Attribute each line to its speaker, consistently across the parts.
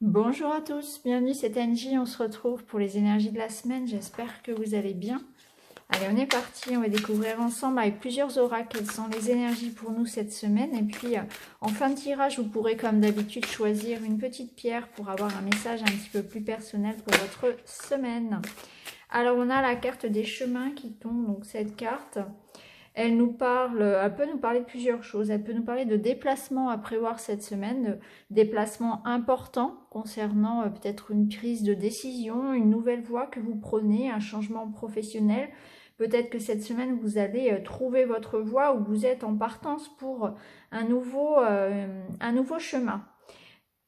Speaker 1: Bonjour à tous, bienvenue, c'est Angie, on se retrouve pour les énergies de la semaine, j'espère que vous allez bien. Allez, on est parti, on va découvrir ensemble avec plusieurs oracles quelles sont les énergies pour nous cette semaine. Et puis, en fin de tirage, vous pourrez comme d'habitude choisir une petite pierre pour avoir un message un petit peu plus personnel pour votre semaine. Alors, on a la carte des chemins qui tombe, donc cette carte... Elle peut nous parler de plusieurs choses. Elle peut nous parler de déplacements à prévoir cette semaine, de déplacements importants concernant peut-être une prise de décision, une nouvelle voie que vous prenez, un changement professionnel. Peut-être que cette semaine, vous allez trouver votre voie ou vous êtes en partance pour un nouveau chemin.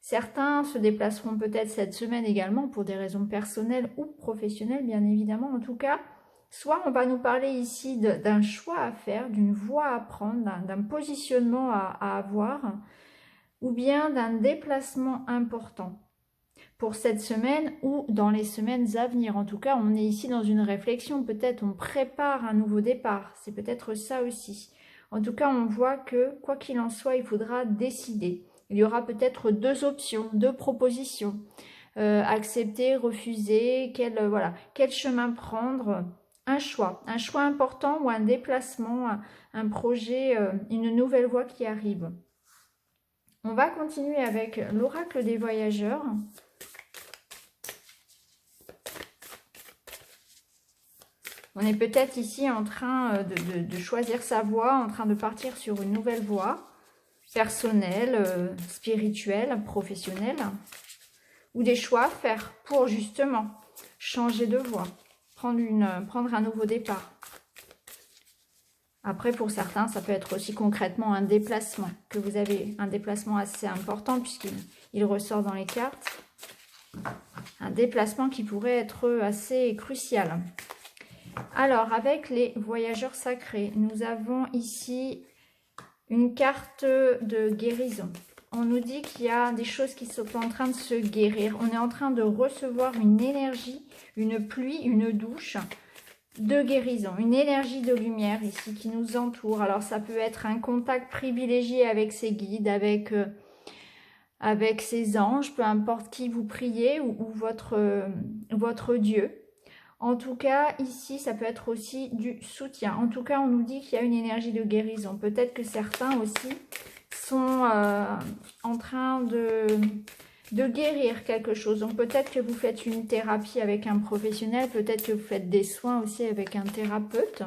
Speaker 1: Certains se déplaceront peut-être cette semaine également pour des raisons personnelles ou professionnelles, bien évidemment. En tout cas, soit on va nous parler ici d'un choix à faire, d'une voie à prendre, d'un positionnement à avoir, ou bien d'un déplacement important pour cette semaine ou dans les semaines à venir. En tout cas, on est ici dans une réflexion, peut-être on prépare un nouveau départ, c'est peut-être ça aussi. En tout cas, on voit que, quoi qu'il en soit, il faudra décider. Il y aura peut-être deux options, deux propositions. Accepter, refuser, quel chemin prendre, un choix important ou un déplacement, un projet, une nouvelle voie qui arrive. On va continuer avec l'oracle des voyageurs. On est peut-être ici en train de choisir sa voie, en train de partir sur une nouvelle voie, personnelle, spirituelle, professionnelle, ou des choix à faire pour justement changer de voie, prendre un nouveau départ. Après, pour certains, ça peut être aussi concrètement un déplacement, que vous avez un déplacement assez important puisqu'il ressort dans les cartes. Un déplacement qui pourrait être assez crucial. Alors, avec les voyageurs sacrés, nous avons ici une carte de guérison. On nous dit qu'il y a des choses qui sont en train de se guérir. On est en train de recevoir une énergie, une pluie, une douche de guérison, une énergie de lumière ici qui nous entoure. Alors, ça peut être un contact privilégié avec ses guides, avec ses anges, peu importe qui vous priez ou votre Dieu. En tout cas, ici, ça peut être aussi du soutien. En tout cas, on nous dit qu'il y a une énergie de guérison. Peut-être que certains aussi sont en train de guérir quelque chose. Donc, peut-être que vous faites une thérapie avec un professionnel. Peut-être que vous faites des soins aussi avec un thérapeute.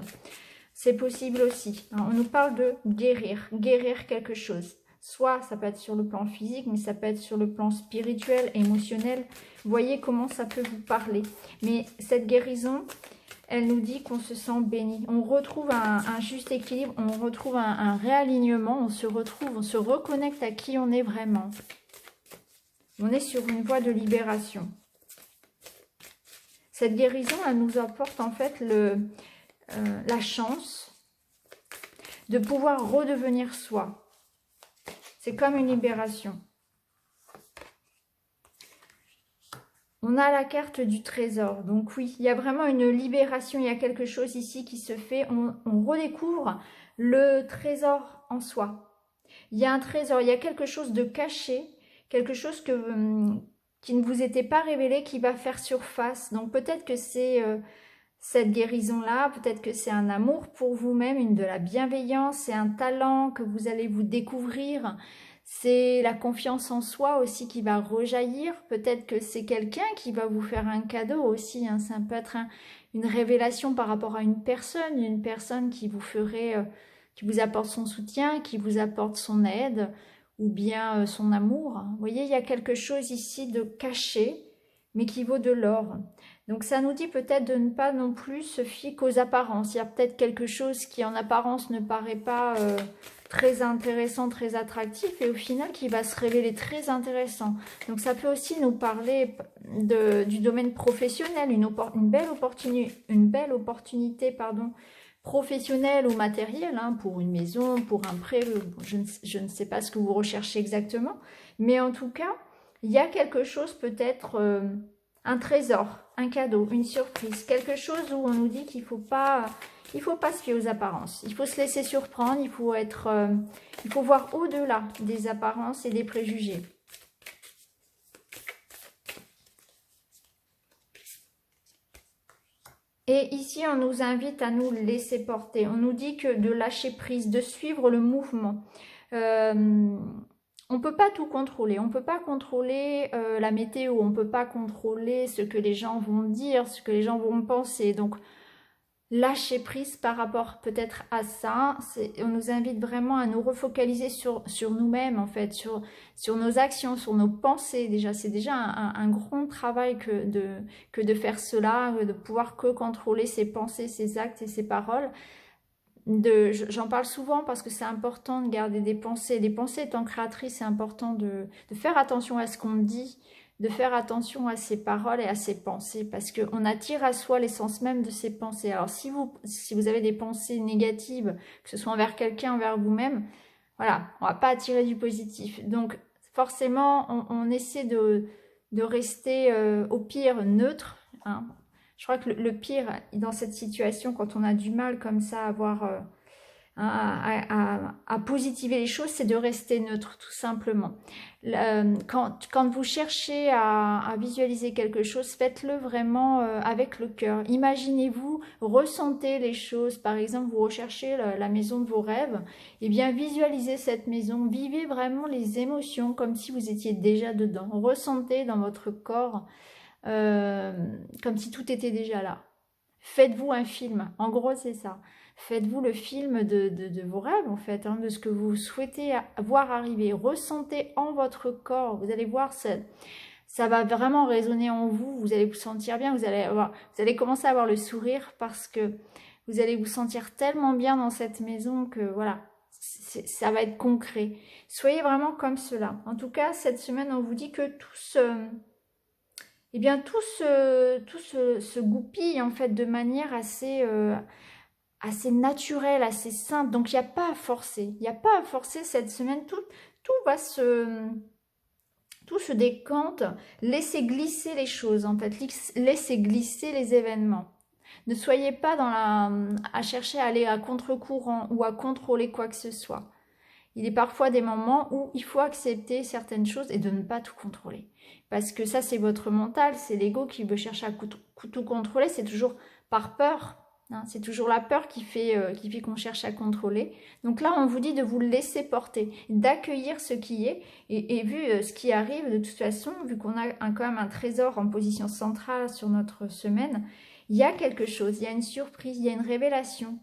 Speaker 1: C'est possible aussi. On nous parle de guérir quelque chose. Soit ça peut être sur le plan physique, mais ça peut être sur le plan spirituel, émotionnel. Voyez comment ça peut vous parler. Mais cette guérison, elle nous dit qu'on se sent béni. On retrouve un juste équilibre, on retrouve un réalignement, on se reconnecte à qui on est vraiment. On est sur une voie de libération. Cette guérison, elle nous apporte en fait la chance de pouvoir redevenir soi. C'est comme une libération. On a la carte du trésor. Donc oui, il y a vraiment une libération. Il y a quelque chose ici qui se fait. On redécouvre le trésor en soi. Il y a un trésor, il y a quelque chose de caché, quelque chose qui ne vous était pas révélé, qui va faire surface. Donc peut-être que c'est cette guérison-là, peut-être que c'est un amour pour vous-même, de la bienveillance, c'est un talent que vous allez vous découvrir. C'est la confiance en soi aussi qui va rejaillir. Peut-être que c'est quelqu'un qui va vous faire un cadeau aussi. Ça peut être une révélation par rapport à une personne qui vous qui vous apporte son soutien, qui vous apporte son aide ou bien son amour. Vous voyez, il y a quelque chose ici de caché, mais qui vaut de l'or. Donc ça nous dit peut-être de ne pas non plus se fier qu'aux apparences. Il y a peut-être quelque chose qui en apparence ne paraît pas très intéressant, très attractif, et au final qui va se révéler très intéressant. Donc ça peut aussi nous parler du domaine professionnel, une belle opportunité professionnelle ou matérielle, pour une maison, pour un prêt, je ne sais pas ce que vous recherchez exactement, mais en tout cas, il y a quelque chose peut-être, un trésor, un cadeau, une surprise, quelque chose où on nous dit qu'il ne faut pas se fier aux apparences. Il faut se laisser surprendre, il faut voir au-delà des apparences et des préjugés. Et ici, on nous invite à nous laisser porter. On nous dit que de lâcher prise, de suivre le mouvement. On ne peut pas tout contrôler. On ne peut pas contrôler la météo. On ne peut pas contrôler ce que les gens vont dire, ce que les gens vont penser. Donc, lâcher prise par rapport peut-être à ça. On nous invite vraiment à nous refocaliser sur nous-mêmes, en fait, sur nos actions, sur nos pensées. Déjà, c'est déjà un grand travail que de faire cela, de pouvoir que contrôler ses pensées, ses actes et ses paroles. J'en parle souvent parce que c'est important de garder des pensées. Les pensées étant créatrices, c'est important de faire attention à ce qu'on dit, de faire attention à ses paroles et à ses pensées, parce qu'on attire à soi l'essence même de ses pensées. Alors si vous avez des pensées négatives, que ce soit envers quelqu'un, envers vous-même, voilà, on va pas attirer du positif. Donc forcément, on essaie de rester au pire neutre, hein. Je crois que le pire dans cette situation, quand on a du mal comme ça à avoir... à positiver les choses, c'est de rester neutre, tout simplement. Quand vous cherchez à visualiser quelque chose, faites-le vraiment avec le cœur. Imaginez-vous, ressentez les choses. Par exemple, vous recherchez la maison de vos rêves. Eh bien, visualisez cette maison. Vivez vraiment les émotions comme si vous étiez déjà dedans. Ressentez dans votre corps comme si tout était déjà là. Faites-vous un film. En gros, c'est ça. Faites-vous le film de vos rêves, en fait, hein, de ce que vous souhaitez voir arriver. Ressentez en votre corps. Vous allez voir, ça va vraiment résonner en vous. Vous allez vous sentir bien. Vous allez commencer à avoir le sourire parce que vous allez vous sentir tellement bien dans cette maison que, voilà, ça va être concret. Soyez vraiment comme cela. En tout cas, cette semaine, on vous dit que tout se goupille, en fait, de manière assez naturelle, assez simple. Donc, il n'y a pas à forcer. Il n'y a pas à forcer cette semaine. Tout se décante. Laissez glisser les choses, en fait. Laissez glisser les événements. Ne soyez pas à chercher à aller à contre-courant ou à contrôler quoi que ce soit. Il est parfois des moments où il faut accepter certaines choses et de ne pas tout contrôler. Parce que ça, c'est votre mental, c'est l'ego qui veut chercher à tout contrôler. C'est toujours par peur. Hein, c'est toujours la peur qui fait qu'on cherche à contrôler. Donc là, on vous dit de vous laisser porter, d'accueillir ce qui est. Et vu ce qui arrive, de toute façon, vu qu'on a quand même un trésor en position centrale sur notre semaine, il y a quelque chose, il y a une surprise, il y a une révélation.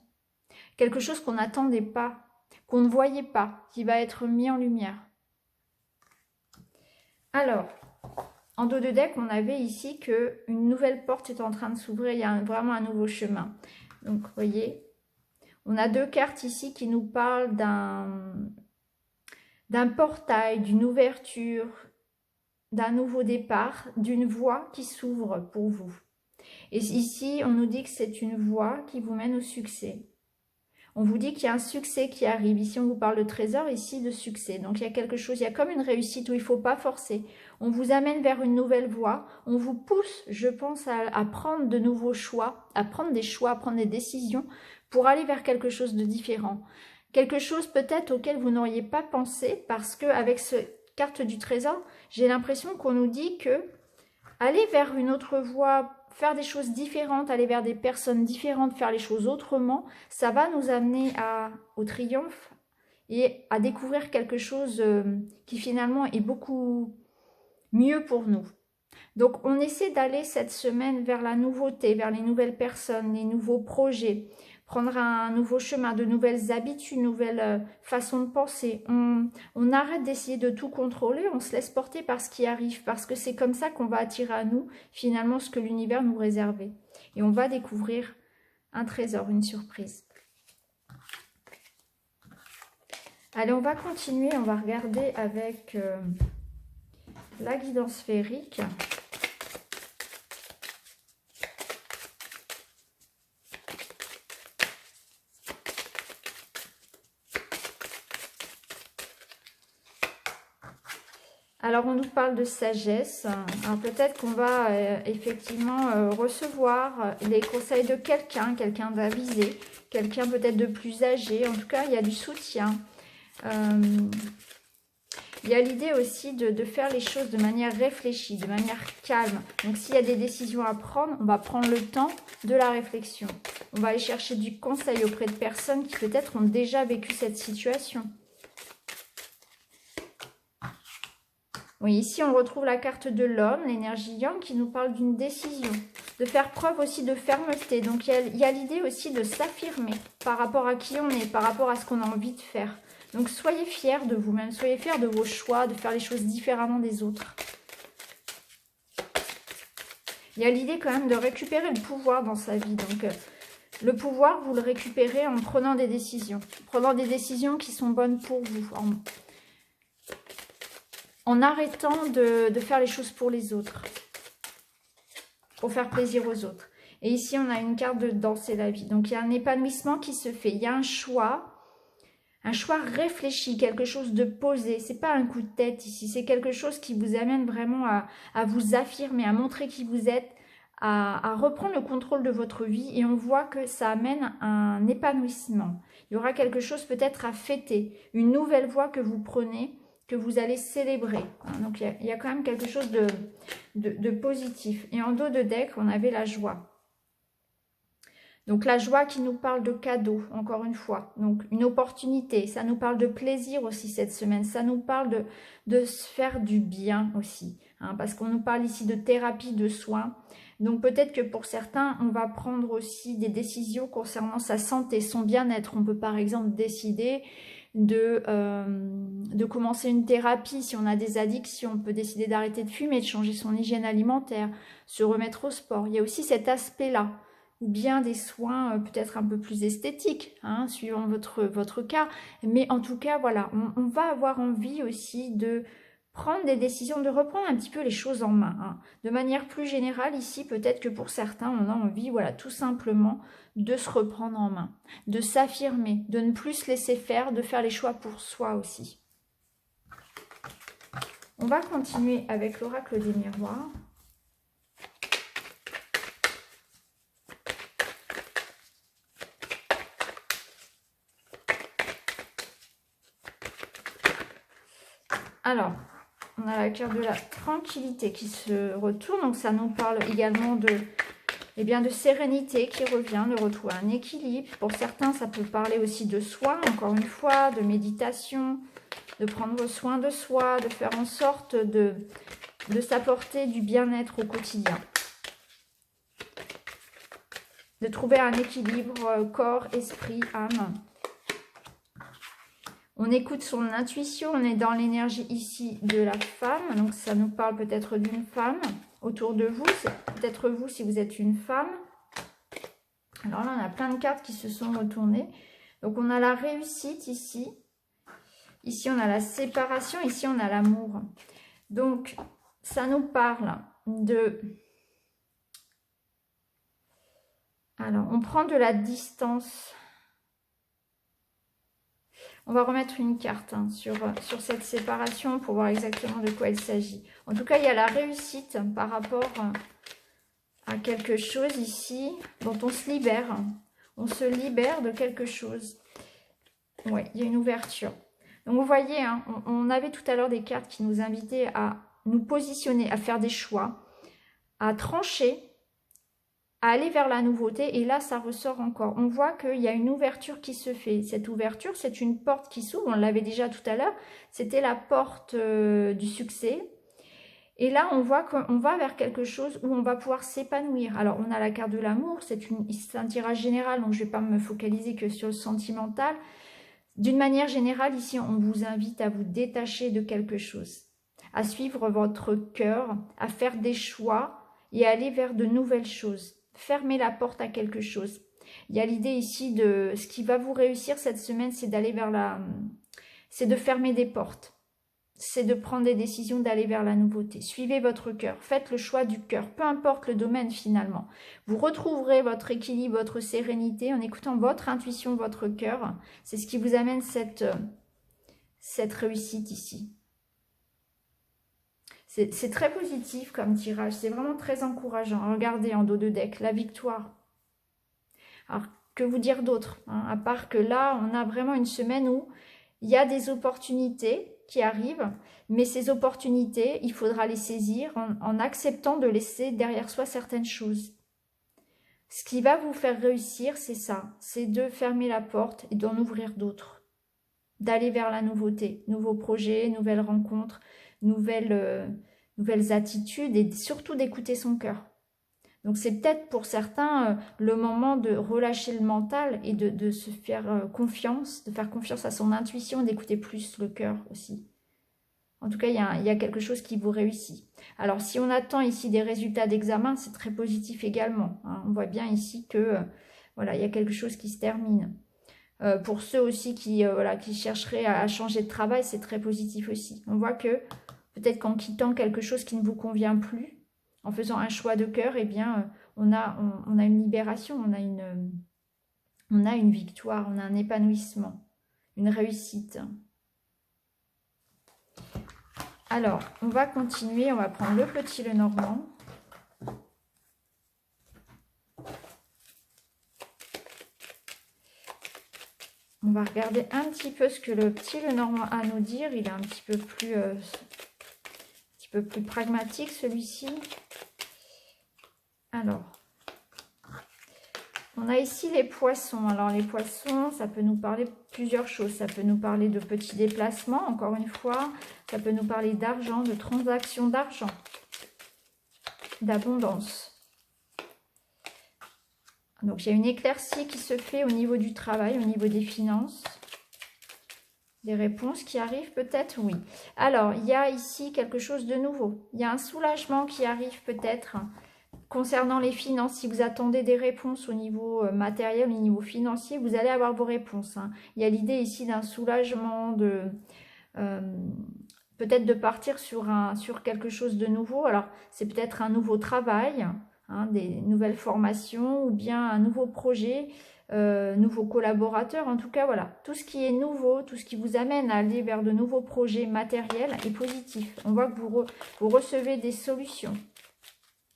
Speaker 1: Quelque chose qu'on n'attendait pas, qu'on ne voyait pas, qui va être mis en lumière. Alors, en dos de deck, on avait ici qu'une nouvelle porte est en train de s'ouvrir, il y a vraiment un nouveau chemin. Donc, vous voyez, on a deux cartes ici qui nous parlent d'un portail, d'une ouverture, d'un nouveau départ, d'une voie qui s'ouvre pour vous. Et ici, on nous dit que c'est une voie qui vous mène au succès. On vous dit qu'il y a un succès qui arrive. Ici, on vous parle de trésor, ici de succès. Donc, il y a quelque chose, il y a comme une réussite où il ne faut pas forcer. On vous amène vers une nouvelle voie. On vous pousse, je pense, à prendre de nouveaux choix, à prendre des choix, à prendre des décisions pour aller vers quelque chose de différent. Quelque chose peut-être auquel vous n'auriez pas pensé parce qu'avec cette carte du trésor, j'ai l'impression qu'on nous dit que aller vers une autre voie, faire des choses différentes, aller vers des personnes différentes, faire les choses autrement, ça va nous amener au triomphe et à découvrir quelque chose qui finalement est beaucoup mieux pour nous. Donc on essaie d'aller cette semaine vers la nouveauté, vers les nouvelles personnes, les nouveaux projets, prendre un nouveau chemin, de nouvelles habitudes, nouvelles façons de penser. On arrête d'essayer de tout contrôler, on se laisse porter par ce qui arrive, parce que c'est comme ça qu'on va attirer à nous, finalement, ce que l'univers nous réservait. Et on va découvrir un trésor, une surprise. Allez, on va continuer, on va regarder avec la guidance sphérique. Alors, on nous parle de sagesse. Alors, peut-être qu'on va effectivement recevoir les conseils de quelqu'un d'avisé, quelqu'un peut-être de plus âgé. En tout cas, il y a du soutien. Il y a l'idée aussi de faire les choses de manière réfléchie, de manière calme. Donc s'il y a des décisions à prendre, on va prendre le temps de la réflexion. On va aller chercher du conseil auprès de personnes qui peut-être ont déjà vécu cette situation. Oui, ici on retrouve la carte de l'homme, l'énergie yang, qui nous parle d'une décision. De faire preuve aussi de fermeté. Donc il y a l'idée aussi de s'affirmer par rapport à qui on est, par rapport à ce qu'on a envie de faire. Donc soyez fiers de vous-même, soyez fiers de vos choix, de faire les choses différemment des autres. Il y a l'idée quand même de récupérer le pouvoir dans sa vie. Donc le pouvoir, vous le récupérez en prenant des décisions. Prenant des décisions qui sont bonnes pour vous. En arrêtant de faire les choses pour les autres. Pour faire plaisir aux autres. Et ici, on a une carte de danser la vie. Donc il y a un épanouissement qui se fait. Il y a un choix réfléchi, quelque chose de posé. C'est pas un coup de tête ici, c'est quelque chose qui vous amène vraiment à vous affirmer, à montrer qui vous êtes, à reprendre le contrôle de votre vie. Et on voit que ça amène un épanouissement. Il y aura quelque chose peut-être à fêter, une nouvelle voie que vous prenez, que vous allez célébrer. Donc il y a quand même quelque chose de positif. Et en dos de deck, on avait la joie. Donc la joie qui nous parle de cadeaux, encore une fois. Donc une opportunité, ça nous parle de plaisir aussi cette semaine. Ça nous parle de se faire du bien aussi. Parce qu'on nous parle ici de thérapie, de soins. Donc peut-être que pour certains, on va prendre aussi des décisions concernant sa santé, son bien-être. On peut par exemple décider de commencer une thérapie. Si on a des addictions, on peut décider d'arrêter de fumer, de changer son hygiène alimentaire, se remettre au sport. Il y a aussi cet aspect-là. Ou bien des soins peut-être un peu plus esthétiques, suivant votre cas. Mais en tout cas, voilà, on va avoir envie aussi de prendre des décisions, de reprendre un petit peu les choses en main. De manière plus générale, ici, peut-être que pour certains, on a envie, voilà, tout simplement de se reprendre en main, de s'affirmer, de ne plus se laisser faire, de faire les choix pour soi aussi. On va continuer avec l'oracle des miroirs. Alors, on a la carte de la tranquillité qui se retourne. Donc, ça nous parle également de sérénité qui revient, de retrouver un équilibre. Pour certains, ça peut parler aussi de soi, encore une fois, de méditation, de prendre soin de soi, de faire en sorte de s'apporter du bien-être au quotidien. De trouver un équilibre corps, esprit, âme. On écoute son intuition, on est dans l'énergie ici de la femme. Donc ça nous parle peut-être d'une femme autour de vous. C'est peut-être vous si vous êtes une femme. Alors là, on a plein de cartes qui se sont retournées. Donc on a la réussite ici. Ici, on a la séparation. Ici, on a l'amour. Donc ça nous parle de... Alors, on prend de la distance. On va remettre une carte sur cette séparation pour voir exactement de quoi il s'agit. En tout cas, il y a la réussite par rapport à quelque chose ici dont on se libère. On se libère de quelque chose. Oui, il y a une ouverture. Donc, vous voyez, on avait tout à l'heure des cartes qui nous invitaient à nous positionner, à faire des choix, à trancher, à aller vers la nouveauté, et là ça ressort encore. On voit qu'il y a une ouverture qui se fait. Cette ouverture, c'est une porte qui s'ouvre, on l'avait déjà tout à l'heure, c'était la porte du succès. Et là, on voit qu'on va vers quelque chose où on va pouvoir s'épanouir. Alors, on a la carte de l'amour, c'est un tirage général, donc je ne vais pas me focaliser que sur le sentimental. D'une manière générale, ici, on vous invite à vous détacher de quelque chose, à suivre votre cœur, à faire des choix et à aller vers de nouvelles choses. Fermez la porte à quelque chose. Il y a l'idée ici de ce qui va vous réussir cette semaine, c'est d'aller vers c'est de fermer des portes. C'est de prendre des décisions, d'aller vers la nouveauté. Suivez votre cœur, faites le choix du cœur, peu importe le domaine finalement. Vous retrouverez votre équilibre, votre sérénité en écoutant votre intuition, votre cœur. C'est ce qui vous amène cette réussite ici. C'est très positif comme tirage, c'est vraiment très encourageant. Regardez en dos de deck, la victoire. Alors, que vous dire d'autre, à part que là, on a vraiment une semaine où il y a des opportunités qui arrivent, mais ces opportunités, il faudra les saisir en acceptant de laisser derrière soi certaines choses. Ce qui va vous faire réussir, c'est ça, c'est de fermer la porte et d'en ouvrir d'autres, d'aller vers la nouveauté, nouveaux projets, nouvelles rencontres, nouvelles attitudes et surtout d'écouter son cœur. Donc c'est peut-être pour certains le moment de relâcher le mental et de se faire confiance, de faire confiance à son intuition, d'écouter plus le cœur aussi. En tout cas, il y a quelque chose qui vous réussit. Alors, si on attend ici des résultats d'examen, c'est très positif également. Hein. On voit bien ici que voilà, il y a quelque chose qui se termine. Pour ceux aussi qui chercheraient à changer de travail, c'est très positif aussi. On voit que peut-être qu'en quittant quelque chose qui ne vous convient plus, en faisant un choix de cœur, eh bien, on a une libération, on a une victoire, on a un épanouissement, une réussite. Alors, on va continuer, on va prendre le petit Lenormand. On va regarder un petit peu ce que le petit Lenormand a à nous dire. Il est un petit peu plus pragmatique celui-ci. Alors, on a ici les poissons. Alors, les poissons, ça peut nous parler de plusieurs choses. Ça peut nous parler de petits déplacements, encore une fois. Ça peut nous parler d'argent, de transactions d'argent, d'abondance. Donc, il y a une éclaircie qui se fait au niveau du travail, au niveau des finances. Des réponses qui arrivent peut-être, oui. Alors, il y a ici quelque chose de nouveau. Il y a un soulagement qui arrive peut-être concernant les finances. Si vous attendez des réponses au niveau matériel, au niveau financier, vous allez avoir vos réponses. Hein. Il y a l'idée ici d'un soulagement, peut-être de partir sur quelque chose de nouveau. Alors, c'est peut-être un nouveau travail, hein, des nouvelles formations ou bien un nouveau projet, nouveaux collaborateurs. En tout cas, voilà, tout ce qui est nouveau, tout ce qui vous amène à aller vers de nouveaux projets matériels est positif. On voit que vous recevez des solutions,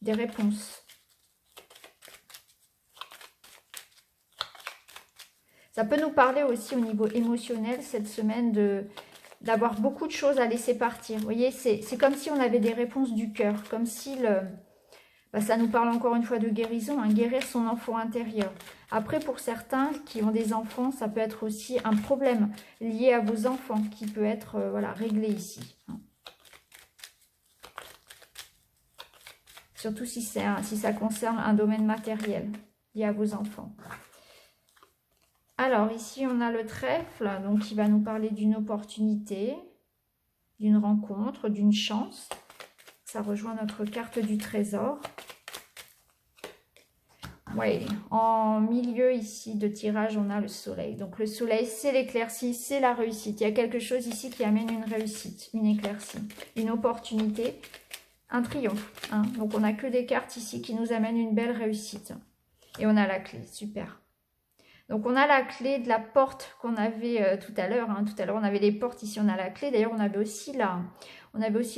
Speaker 1: des réponses. Ça peut nous parler aussi au niveau émotionnel cette semaine d'avoir beaucoup de choses à laisser partir. Vous voyez, c'est comme si on avait des réponses du cœur, comme si ça nous parle encore une fois de guérison, hein, guérir son enfant intérieur. Après, pour certains qui ont des enfants, ça peut être aussi un problème lié à vos enfants qui peut être réglé ici. Hein. Surtout si ça concerne un domaine matériel lié à vos enfants. Alors, ici, on a le trèfle, donc qui va nous parler d'une opportunité, d'une rencontre, d'une chance. Ça rejoint notre carte du trésor. Oui, en milieu ici de tirage, on a le soleil. Donc, le soleil, c'est l'éclaircie, c'est la réussite. Il y a quelque chose ici qui amène une réussite, une éclaircie, une opportunité, un triomphe. Hein. Donc, on n'a que des cartes ici qui nous amènent une belle réussite. Et on a la clé, super. Donc, on a la clé de la porte qu'on avait tout à l'heure. Hein. Tout à l'heure, on avait les portes. Ici, on a la clé. D'ailleurs, on avait aussi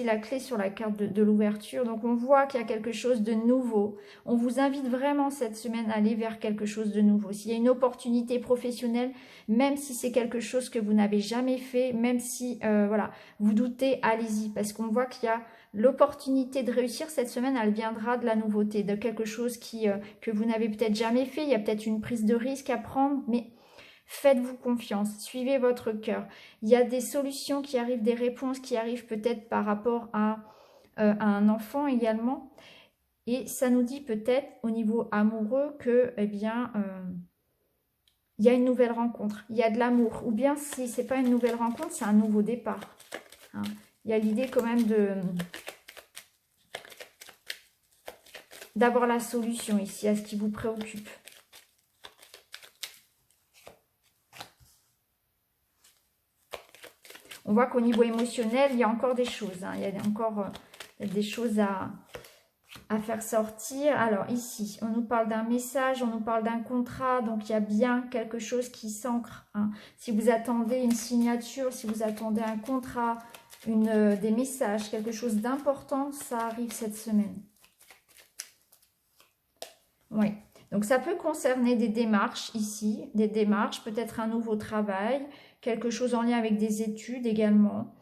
Speaker 1: la clé sur la carte de l'ouverture. Donc, on voit qu'il y a quelque chose de nouveau. On vous invite vraiment cette semaine à aller vers quelque chose de nouveau. S'il y a une opportunité professionnelle, même si c'est quelque chose que vous n'avez jamais fait, même si vous doutez, allez-y. Parce qu'on voit qu'il y a l'opportunité de réussir cette semaine, elle viendra de la nouveauté, de quelque chose que vous n'avez peut-être jamais fait. Il y a peut-être une prise de risque à prendre, mais faites-vous confiance, suivez votre cœur. Il y a des solutions qui arrivent, des réponses qui arrivent peut-être par rapport à un enfant également. Et ça nous dit peut-être au niveau amoureux que, il y a une nouvelle rencontre, il y a de l'amour. Ou bien si ce n'est pas une nouvelle rencontre, c'est un nouveau départ. Hein. Il y a l'idée quand même d'avoir la solution ici à ce qui vous préoccupe. On voit qu'au niveau émotionnel, il y a encore des choses. Hein. Il y a encore des choses à faire sortir. Alors ici, on nous parle d'un message, on nous parle d'un contrat. Donc, il y a bien quelque chose qui s'ancre. Hein. Si vous attendez une signature, si vous attendez un contrat, des messages, quelque chose d'important, ça arrive cette semaine. Oui. Donc, ça peut concerner des démarches ici, des démarches, peut-être un nouveau travail, quelque chose en lien avec des études également.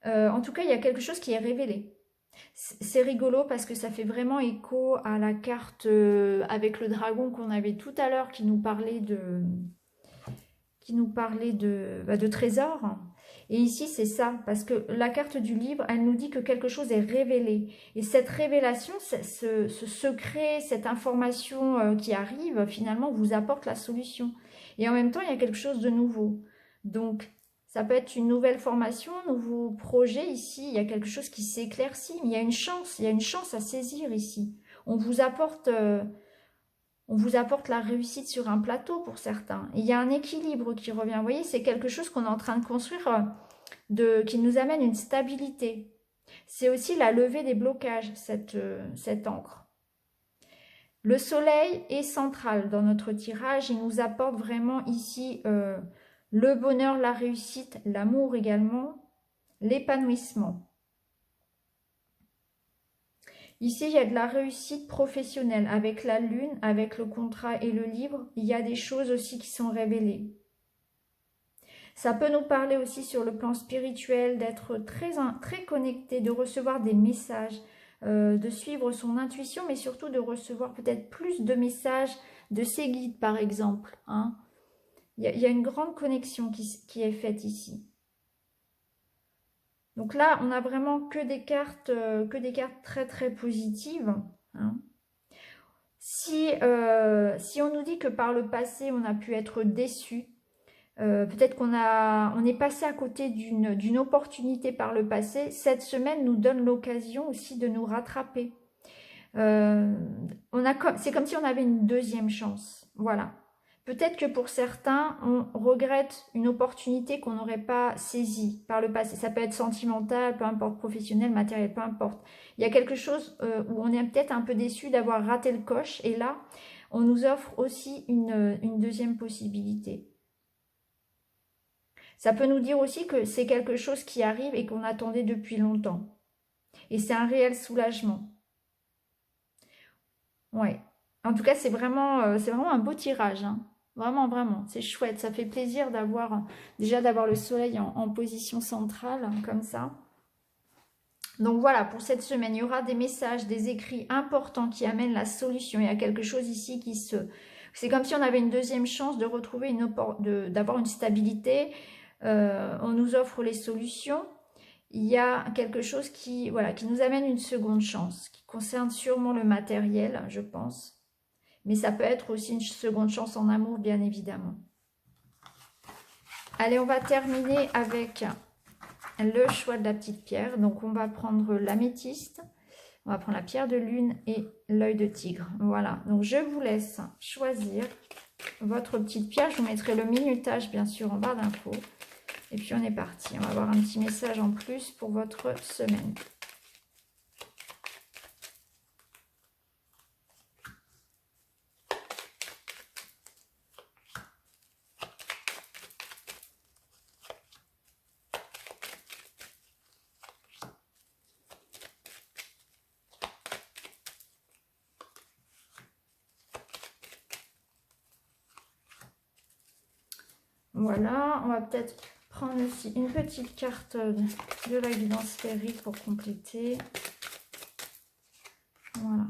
Speaker 1: En tout cas, il y a quelque chose qui est révélé. C'est rigolo parce que ça fait vraiment écho à la carte avec le dragon qu'on avait tout à l'heure qui nous parlait de trésors. Et ici, c'est ça, parce que la carte du livre, elle nous dit que quelque chose est révélé. Et cette révélation, ce secret, cette information qui arrive, finalement, vous apporte la solution. Et en même temps, il y a quelque chose de nouveau. Donc, ça peut être une nouvelle formation, un nouveau projet ici. Il y a quelque chose qui s'éclaircit, mais il y a une chance à saisir ici. On vous apporte la réussite sur un plateau pour certains. Et il y a un équilibre qui revient. Vous voyez, c'est quelque chose qu'on est en train de construire, qui nous amène une stabilité. C'est aussi la levée des blocages, cette encre. Le soleil est central dans notre tirage. Il nous apporte vraiment ici le bonheur, la réussite, l'amour également, l'épanouissement. Ici, il y a de la réussite professionnelle avec la lune, avec le contrat et le livre. Il y a des choses aussi qui sont révélées. Ça peut nous parler aussi sur le plan spirituel, d'être très connecté, de recevoir des messages, de suivre son intuition, mais surtout de recevoir peut-être plus de messages de ses guides, par exemple. Hein. Il y a une grande connexion qui est faite ici. Donc là, on n'a vraiment que des cartes très très positives. Hein. Si on nous dit que par le passé, on a pu être déçu, peut-être on est passé à côté d'une opportunité par le passé, cette semaine nous donne l'occasion aussi de nous rattraper. C'est comme si on avait une deuxième chance. Voilà. Peut-être que pour certains, on regrette une opportunité qu'on n'aurait pas saisie par le passé. Ça peut être sentimental, peu importe, professionnel, matériel, peu importe. Il y a quelque chose où on est peut-être un peu déçu d'avoir raté le coche. Et là, on nous offre aussi une deuxième possibilité. Ça peut nous dire aussi que c'est quelque chose qui arrive et qu'on attendait depuis longtemps. Et c'est un réel soulagement. Ouais. En tout cas, c'est vraiment un beau tirage. Hein. Vraiment, vraiment. C'est chouette. Ça fait plaisir d'avoir le soleil en position centrale, comme ça. Donc voilà, pour cette semaine, il y aura des messages, des écrits importants qui amènent la solution. Il y a quelque chose ici qui se... C'est comme si on avait une deuxième chance de retrouver d'avoir une stabilité. On nous offre les solutions. Il y a quelque chose qui nous amène une seconde chance, qui concerne sûrement le matériel, je pense. Mais ça peut être aussi une seconde chance en amour, bien évidemment. Allez, on va terminer avec le choix de la petite pierre. Donc, on va prendre l'améthyste, on va prendre la pierre de lune et l'œil de tigre. Voilà, donc je vous laisse choisir votre petite pierre. Je vous mettrai le minutage, bien sûr, en barre d'infos. Et puis, on est parti. On va avoir un petit message en plus pour votre semaine. Voilà, on va peut-être prendre aussi une petite carte de la guidance sphérique pour compléter. Voilà.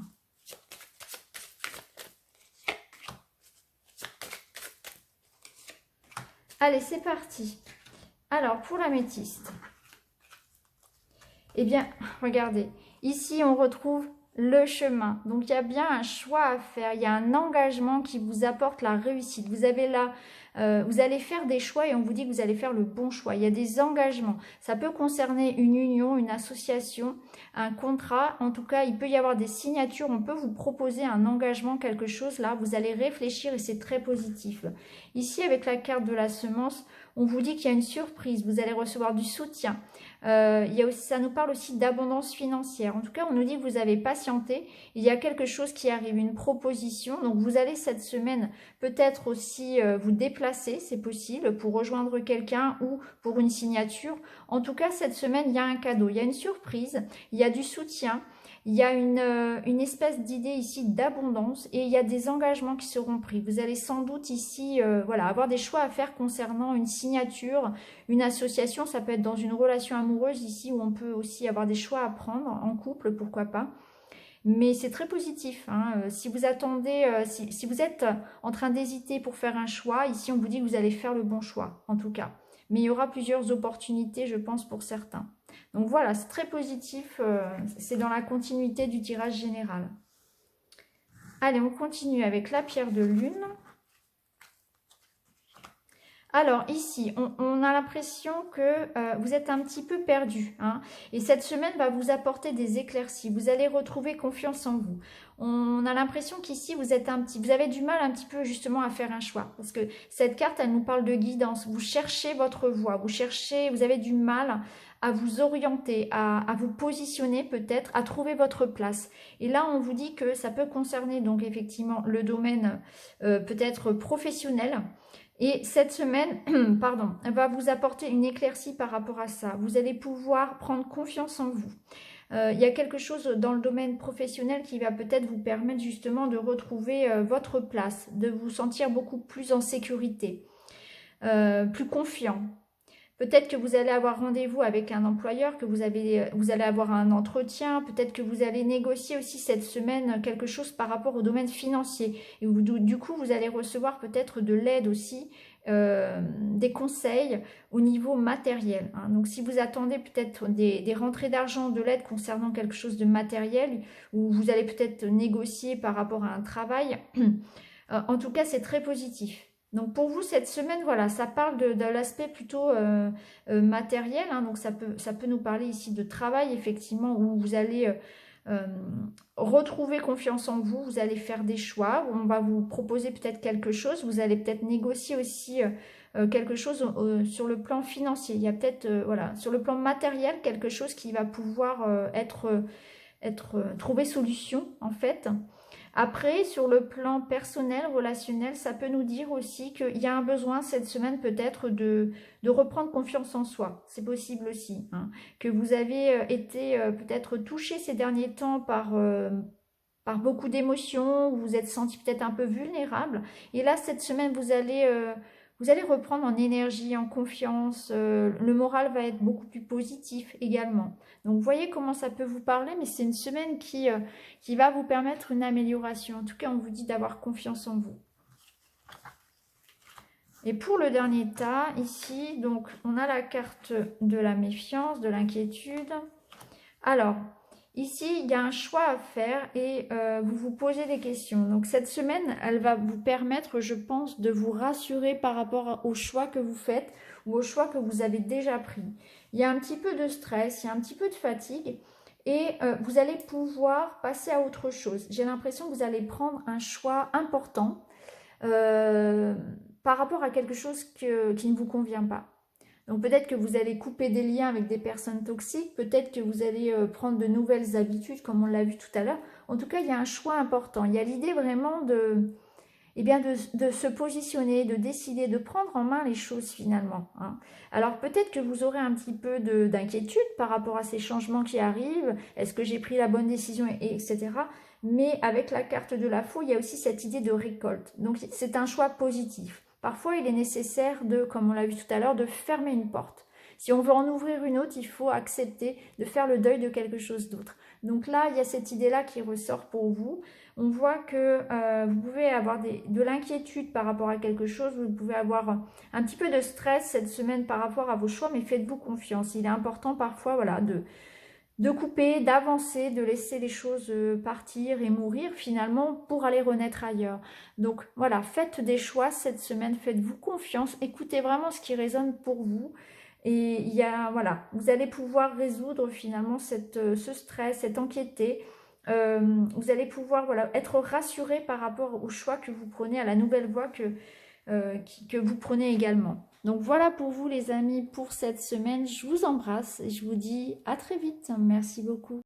Speaker 1: Allez, c'est parti. Alors, pour l'améthyste. Eh bien, regardez. Ici, on retrouve le chemin. Donc, il y a bien un choix à faire. Il y a un engagement qui vous apporte la réussite. Vous avez là... vous allez faire des choix et on vous dit que vous allez faire le bon choix. Il y a des engagements. Ça peut concerner une union, une association, un contrat. En tout cas, il peut y avoir des signatures. On peut vous proposer un engagement, quelque chose. Là, vous allez réfléchir et c'est très positif. Ici, avec la carte de la semence, on vous dit qu'il y a une surprise. Vous allez recevoir du soutien. Ça nous parle aussi d'abondance financière. En tout cas, on nous dit que vous avez patienté. Il y a quelque chose qui arrive, une proposition. Donc, vous allez cette semaine peut-être aussi vous déplacer, c'est possible, pour rejoindre quelqu'un ou pour une signature. En tout cas, cette semaine, il y a un cadeau, il y a une surprise, il y a du soutien. Il y a une espèce d'idée ici d'abondance et il y a des engagements qui seront pris. Vous allez sans doute ici voilà, avoir des choix à faire concernant une signature, une association. Ça peut être dans une relation amoureuse ici où on peut aussi avoir des choix à prendre en couple, pourquoi pas. Mais c'est très positif. Hein. Si vous attendez, si vous êtes en train d'hésiter pour faire un choix, ici on vous dit que vous allez faire le bon choix, en tout cas. Mais il y aura plusieurs opportunités, je pense, pour certains. Donc voilà, c'est très positif. C'est dans la continuité du tirage général. Allez, on continue avec la pierre de lune. Alors ici, on a l'impression que vous êtes un petit peu perdu. Hein, et cette semaine va vous apporter des éclaircies. Vous allez retrouver confiance en vous. On a l'impression qu'ici, vous avez du mal un petit peu justement à faire un choix. Parce que cette carte, elle nous parle de guidance. Vous cherchez votre voie. Vous avez du mal à vous orienter, à vous positionner peut-être, à trouver votre place. Et là, on vous dit que ça peut concerner donc effectivement le domaine peut-être professionnel. Et cette semaine, pardon, va vous apporter une éclaircie par rapport à ça. Vous allez pouvoir prendre confiance en vous. Il y a quelque chose dans le domaine professionnel qui va peut-être vous permettre justement de retrouver votre place, de vous sentir beaucoup plus en sécurité, plus confiant. Peut-être que vous allez avoir rendez-vous avec un employeur, que vous allez avoir un entretien, peut-être que vous allez négocier aussi cette semaine quelque chose par rapport au domaine financier. Et du coup, vous allez recevoir peut-être de l'aide aussi, des conseils au niveau matériel. Hein. Donc si vous attendez peut-être des rentrées d'argent, de l'aide concernant quelque chose de matériel, ou vous allez peut-être négocier par rapport à un travail, en tout cas c'est très positif. Donc pour vous cette semaine, voilà, ça parle de l'aspect plutôt matériel, hein, donc ça peut nous parler ici de travail effectivement où vous allez retrouver confiance en vous, vous allez faire des choix, on va vous proposer peut-être quelque chose, vous allez peut-être négocier aussi quelque chose sur le plan financier, il y a peut-être voilà, sur le plan matériel quelque chose qui va pouvoir trouver solution en fait. Après, sur le plan personnel, relationnel, ça peut nous dire aussi qu'il y a un besoin cette semaine peut-être de reprendre confiance en soi. C'est possible aussi. Hein. Que vous avez été peut-être touché ces derniers temps par beaucoup d'émotions, vous vous êtes senti peut-être un peu vulnérable. Et là, cette semaine, vous allez reprendre en énergie, en confiance. Le moral va être beaucoup plus positif également. Donc, vous voyez comment ça peut vous parler, mais c'est une semaine qui va vous permettre une amélioration. En tout cas, on vous dit d'avoir confiance en vous. Et pour le dernier tas, ici, donc, on a la carte de la méfiance, de l'inquiétude. Alors, ici, il y a un choix à faire et vous vous posez des questions. Donc, cette semaine, elle va vous permettre, je pense, de vous rassurer par rapport au choix que vous faites ou au choix que vous avez déjà pris. Il y a un petit peu de stress, il y a un petit peu de fatigue et vous allez pouvoir passer à autre chose. J'ai l'impression que vous allez prendre un choix important par rapport à quelque chose qui ne vous convient pas. Donc peut-être que vous allez couper des liens avec des personnes toxiques, peut-être que vous allez prendre de nouvelles habitudes comme on l'a vu tout à l'heure. En tout cas, il y a un choix important. Il y a l'idée vraiment de se positionner, de décider, de prendre en main les choses finalement. Hein. Alors peut-être que vous aurez un petit peu d'inquiétude par rapport à ces changements qui arrivent. Est-ce que j'ai pris la bonne décision, etc. Mais avec la carte de la faux, il y a aussi cette idée de récolte. Donc c'est un choix positif. Parfois, il est nécessaire comme on l'a vu tout à l'heure, de fermer une porte. Si on veut en ouvrir une autre, il faut accepter de faire le deuil de quelque chose d'autre. Donc là, il y a cette idée-là qui ressort pour vous. On voit que vous pouvez avoir de l'inquiétude par rapport à quelque chose. Vous pouvez avoir un petit peu de stress cette semaine par rapport à vos choix, mais faites-vous confiance. Il est important parfois voilà, de couper, d'avancer, de laisser les choses partir et mourir finalement pour aller renaître ailleurs. Donc voilà, faites des choix cette semaine, faites-vous confiance, écoutez vraiment ce qui résonne pour vous. Et voilà, vous allez pouvoir résoudre finalement ce stress, cette anxiété. Vous allez pouvoir voilà, être rassuré par rapport au choix que vous prenez, à la nouvelle voie que vous prenez également. Donc voilà pour vous les amis pour cette semaine. Je vous embrasse et je vous dis à très vite. Merci beaucoup.